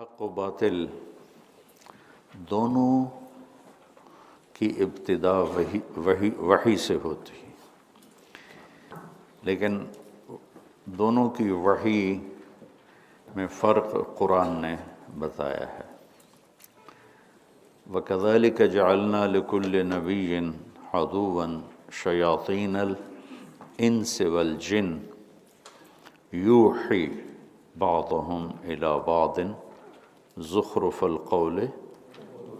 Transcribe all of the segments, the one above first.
حق و باطل دونوں کی ابتدا وحی سے ہوتی ہے، لیکن دونوں کی وحی میں فرق قرآن نے بتایا ہے۔ وَكَذَلِكَ جَعَلْنَا لِكُلِّ نَبِيٍّ عَدُوًّا شَيَاطِينَ الْإِنسِ وَالْجِنِّ يُوحِي بَعْضُهُمْ إِلَى بَعْضٍ زُخْرُفَ الْقَوْلِ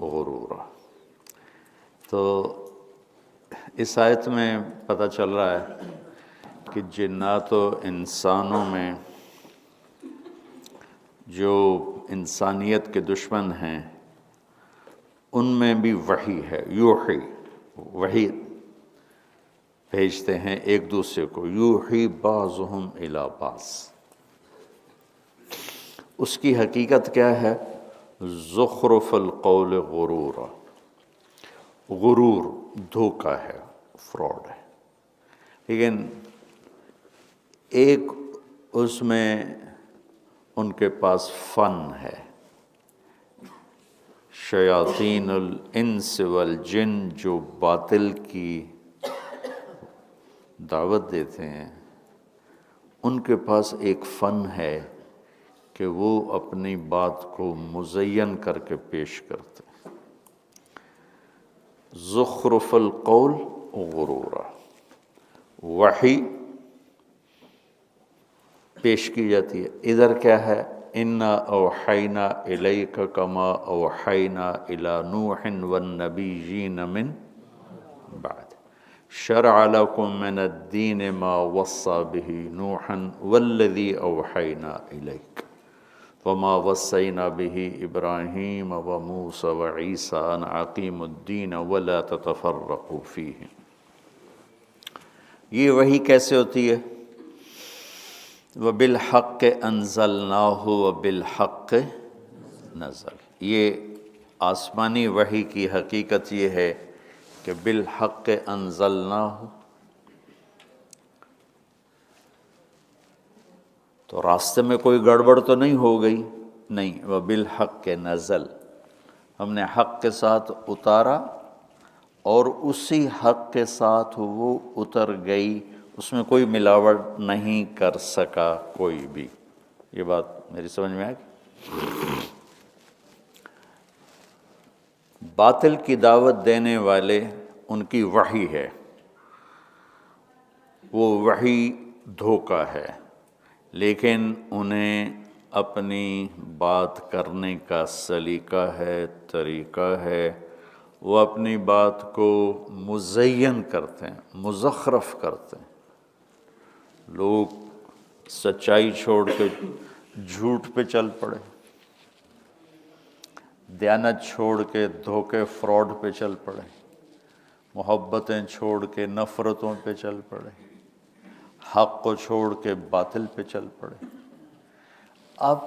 غُرُورًا۔ تو اس آیت میں پتہ چل رہا ہے کہ جنات و انسانوں میں جو انسانیت کے دشمن ہیں ان میں بھی وحی ہے، یوحی، وحی بھیجتے ہیں ایک دوسرے کو، یوحی بعضهم الی بعض۔ اس کی حقیقت کیا ہے؟ زخرف القول غرورا، غرور دھوکہ ہے، فراڈ ہے، لیکن ایک اس میں ان کے پاس فن ہے۔ شیاطین الانس والجن جو باطل کی دعوت دیتے ہیں، ان کے پاس ایک فن ہے کہ وہ اپنی بات کو مزین کر کے پیش کرتے ہیں۔ زخرف القول غرورا، وحی پیش کی جاتی ہے۔ ادھر کیا ہے؟ اِنَّا أَوْحَيْنَا إِلَيْكَ كَمَا أَوْحَيْنَا إِلَى نُوحٍ وَالنَّبِيِّينَ مِن بَعْدِهِ شَرَعَ لَكُم مِّنَ الدِّينِ مَا وَصَّىٰ بِهِ نُوحًا وَالَّذِي أَوْحَيْنَا إِلَيْكَ وَمَا وَصَّيْنَا بِهِ إِبْرَاهِيمَ وَمُوسَىٰ وَعِيسَىٰ أَنْ أَقِيمُوا الدِّينَ وَلَا تَتَفَرَّقُوا فِيهِ۔ یہ وحی کیسے ہوتی ہے؟ وَبِالْحَقِّ أَنزَلْنَاهُ وَبِالْحَقِّ نَزَلَ۔ یہ آسمانی وحی کی حقیقت یہ ہے کہ بالحق انزلناہ، تو راستے میں کوئی گڑبڑ تو نہیں ہو گئی؟ نہیں، وَبِالْحَقِّ نَزَلَ، ہم نے حق کے ساتھ اتارا اور اسی حق کے ساتھ وہ اتر گئی، اس میں کوئی ملاوٹ نہیں کر سکا کوئی بھی۔ یہ بات میری سمجھ میں آئے گی؟ باطل کی دعوت دینے والے ان کی وحی ہے، وہ وحی دھوکہ ہے، لیکن انہیں اپنی بات کرنے کا سلیقہ ہے، طریقہ ہے، وہ اپنی بات کو مزین کرتے ہیں، مزخرف کرتے ہیں۔ لوگ سچائی چھوڑ کے جھوٹ پہ چل پڑے، دیانت چھوڑ کے دھوکے فراڈ پہ چل پڑے، محبتیں چھوڑ کے نفرتوں پہ چل پڑے، حق کو چھوڑ کے باطل پہ چل پڑے۔ اب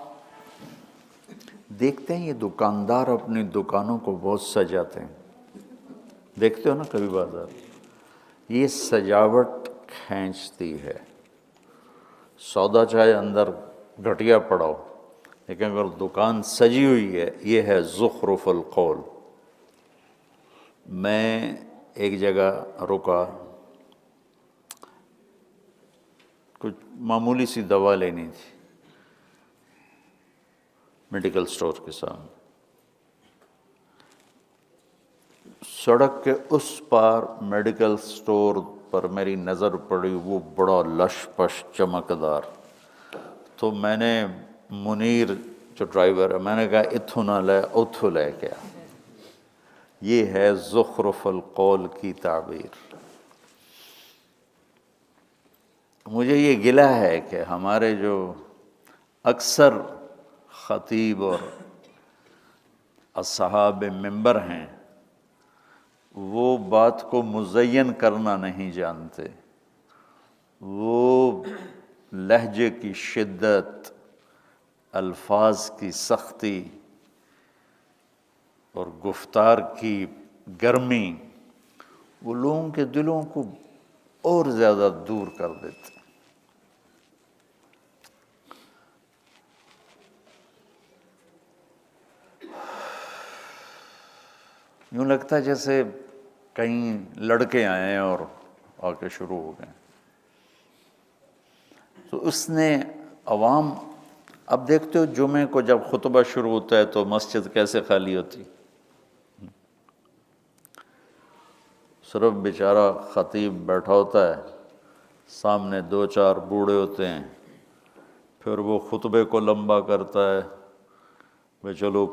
دیکھتے ہیں یہ دکاندار اپنی دکانوں کو بہت سجاتے ہیں، دیکھتے ہو نا کبھی بازار، یہ سجاوٹ کھینچتی ہے۔ سودا چاہے اندر گھٹیا پڑاؤ، لیکن اگر دکان سجی ہوئی ہے، یہ ہے زخرف القول۔ میں ایک جگہ رکا، کچھ معمولی سی دوا لینی تھی، میڈیکل سٹور کے سامنے۔ سڑک کے اس پار میڈیکل سٹور پر میری نظر پڑی، وہ بڑا لش پش چمکدار، تو میں نے منیر جو ڈرائیور ہے، میں نے کہا اتھو نہ لے اتھو لے کے آ۔ یہ ہے زخرف القول کی تعبیر۔ مجھے یہ گلہ ہے کہ ہمارے جو اکثر خطیب اور اصحاب منبر ہیں، وہ بات کو مزین کرنا نہیں جانتے، وہ لہجے کی شدت، الفاظ کی سختی اور گفتار کی گرمی، وہ لوگوں کے دلوں کو اور زیادہ دور کر دیتے۔ یوں لگتا ہے جیسے کہیں لڑکے آئے ہیں اور آ کے شروع ہو گئے. تو اس نے عوام، اب دیکھتے ہو جمعے کو جب خطبہ شروع ہوتا ہے تو مسجد کیسے خالی ہوتی، صرف بیچارہ خطیب بیٹھا ہوتا ہے، سامنے 2-4 بوڑھے ہوتے ہیں، پھر وہ خطبے کو لمبا کرتا ہے، بھئی چلو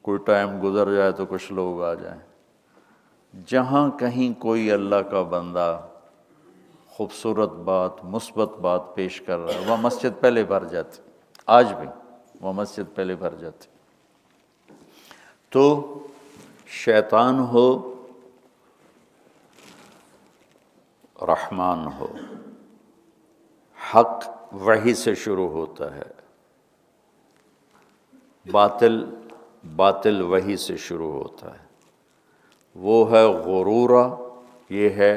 کوئی ٹائم گزر جائے تو کچھ لوگ آ جائیں. جہاں کہیں کوئی اللہ کا بندہ خوبصورت بات، مثبت بات پیش کر رہا ہے، وہ مسجد پہلے بھر جاتی، آج بھی وہ مسجد پہلے بھر جاتی. تو شیطان ہو، رحمان ہو، حق وحی سے شروع ہوتا ہے، باطل وحی سے شروع ہوتا ہے. وہ ہے غرورا، یہ ہے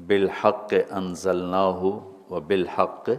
بالحق انزلناہ و بالحق